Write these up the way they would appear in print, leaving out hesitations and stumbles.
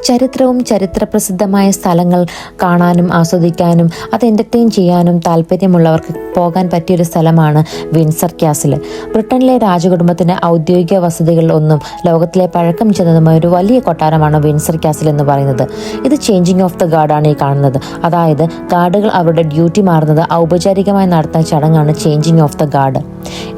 ചരിത്രവും ചരിത്രപ്രസിദ്ധമായ സ്ഥലങ്ങൾ കാണാനും ആസ്വദിക്കാനും അത് എൻ്റർടൈൻ ചെയ്യാനും താല്പര്യമുള്ളവർക്ക് പോകാൻ പറ്റിയൊരു സ്ഥലമാണ് വിൻസർ കാസിൽ. ബ്രിട്ടനിലെ രാജകുടുംബത്തിൻ്റെ ഔദ്യോഗിക വസതികളിൽ ഒന്നും ലോകത്തിലെ പഴക്കം ചെന്നതുമായ ഒരു വലിയ കൊട്ടാരമാണ് വിൻസർ കാസിൽ എന്ന് പറയുന്നത്. ഇത് ചേഞ്ചിങ് ഓഫ് ദ ഗാർഡാണ് ഈ കാണുന്നത്. അതായത് ഗാർഡുകൾ അവരുടെ ഡ്യൂട്ടി മാറുന്നത് ഔപചാരികമായി നടത്തുന്ന ചടങ്ങാണ് changing of the guard.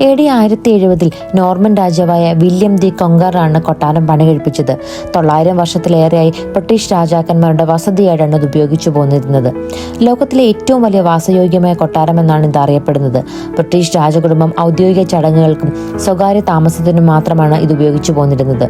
AD 1070 Norman രാജാവായ വില്യം ദി കൊങ്കറാണ് കൊട്ടാരം പണി കഴിപ്പിച്ചത്. 900 വർഷത്തിലേറെയായി ബ്രിട്ടീഷ് രാജാക്കന്മാരുടെ വസതിയായിട്ടാണ് ഇത് ഉപയോഗിച്ചു പോന്നിരുന്നത്. ലോകത്തിലെ ഏറ്റവും വലിയ വാസയോഗ്യമായ കൊട്ടാരം എന്നാണ് ഇത് അറിയപ്പെടുന്നത്. ബ്രിട്ടീഷ് രാജകുടുംബം ഔദ്യോഗിക ചടങ്ങുകൾക്കും സ്വകാര്യ താമസത്തിനും മാത്രമാണ് ഇത് ഉപയോഗിച്ചു പോന്നിരുന്നത്.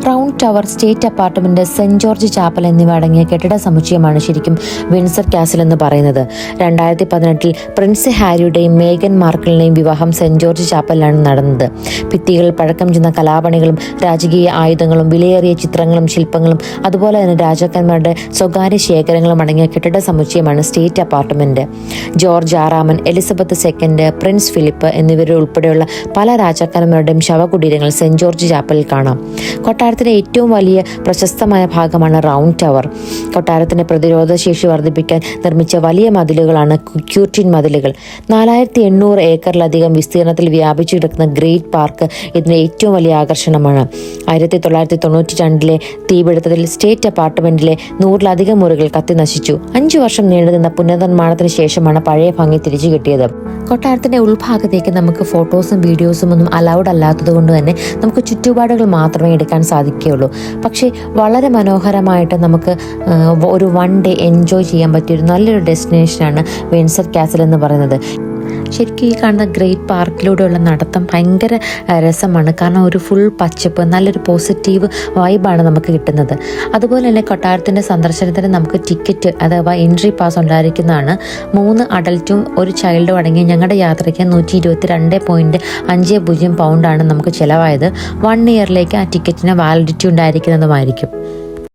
Round tower, state apartment, saint George chapel എന്നിവ അടങ്ങിയ കെട്ടിട സമുച്ചയമാണ് ശരിക്കും വിൻസർ കാസിൽ എന്ന് പറയുന്നത്. 2018 പ്രിൻസ് ഹാരിയുടെയും മേഗൻ മാർക്കിളിന്റെയും വിവാഹം സെന്റ് ജോർജ് ചാപ്പലിലാണ് നടന്നത്. ഭിത്തികളിൽ പഴക്കം ചെന്ന കലാപണികളും രാജകീയ ആയുധങ്ങളും വിലയേറിയ ചിത്രങ്ങളും ശില്പങ്ങളും അതുപോലെ തന്നെ രാജാക്കന്മാരുടെ സ്വകാര്യ ശേഖരങ്ങളും അടങ്ങിയ കെട്ടിട സമുച്ചയമാണ് state apartment. George 6, Elizabeth II, prince Philip എന്നിവരുൾപ്പെടെയുള്ള പല രാജാക്കന്മാരുടെയും ശവകുടീരങ്ങൾ സെന്റ് ജോർജ് ചാപ്പലിൽ കാണാം. കൊട്ടാരത്തിലെ ഏറ്റവും വലിയ പ്രശസ്തമായ ഭാഗമാണ് റൗണ്ട് ടവർ. കൊട്ടാരത്തിന്റെ പ്രതിരോധ ശേഷി വർദ്ധിപ്പിക്കാൻ നിർമ്മിച്ച വലിയ മതിലുകളാണ് ക്യൂർട്ടിൻ മതിലുകൾ. 4800 ഏക്കറിലധികം വിസ്തീർണത്തിൽ വ്യാപിച്ചു കിടക്കുന്ന ഗ്രേറ്റ് പാർക്ക് ഇതിന്റെ ഏറ്റവും വലിയ ആകർഷണമാണ്. 1992 തീപിടുത്തത്തിൽ സ്റ്റേറ്റ് അപ്പാർട്ട്മെന്റിലെ 100-ലധികം മുറികൾ കത്തി നശിച്ചു. 5 വർഷം നീണ്ടുനിന്ന പുനർനിർമ്മാണത്തിന് ശേഷമാണ് പഴയ ഭംഗി തിരിച്ചു കിട്ടിയത്. കൊട്ടാരത്തിന്റെ ഉൾഭാഗത്തേക്ക് നമുക്ക് ഫോട്ടോസും വീഡിയോസും ഒന്നും അലൗഡ് അല്ലാത്തത് കൊണ്ട് തന്നെ നമുക്ക് ചുറ്റുപാടുകൾ മാത്രമേ എടുക്കാൻ സാധിക്കുകയുള്ളൂ. പക്ഷേ വളരെ മനോഹരമായിട്ട് നമുക്ക് ഒരു 1 ഡേ എൻജോയ് ചെയ്യാൻ പറ്റിയൊരു നല്ലൊരു ഡെസ്റ്റിനേഷനാണ് വിൻസർ കാസിൽ എന്ന് പറയുന്നത്. ശരിക്കും ഈ കാണുന്ന ഗ്രേറ്റ് പാർക്കിലൂടെയുള്ള നടത്തം ഭയങ്കര രസമാണ്. കാരണം ഒരു ഫുൾ പച്ചപ്പ്, നല്ലൊരു പോസിറ്റീവ് വൈബാണ് നമുക്ക് കിട്ടുന്നത്. അതുപോലെ തന്നെ കൊട്ടാരത്തിൻ്റെ സന്ദർശനത്തിന് നമുക്ക് ടിക്കറ്റ് അഥവാ എൻട്രി പാസ് ഉണ്ടായിരിക്കുന്നതാണ്. 3 അഡൽറ്റും 1 ചൈൽഡും അടങ്ങിയ ഞങ്ങളുടെ യാത്രയ്ക്ക് 122.50 പൗണ്ടാണ് നമുക്ക് ചിലവായത്. 1 ഇയറിലേക്ക് ആ ടിക്കറ്റിന് വാലിഡിറ്റി ഉണ്ടായിരിക്കുന്നതുമായിരിക്കും.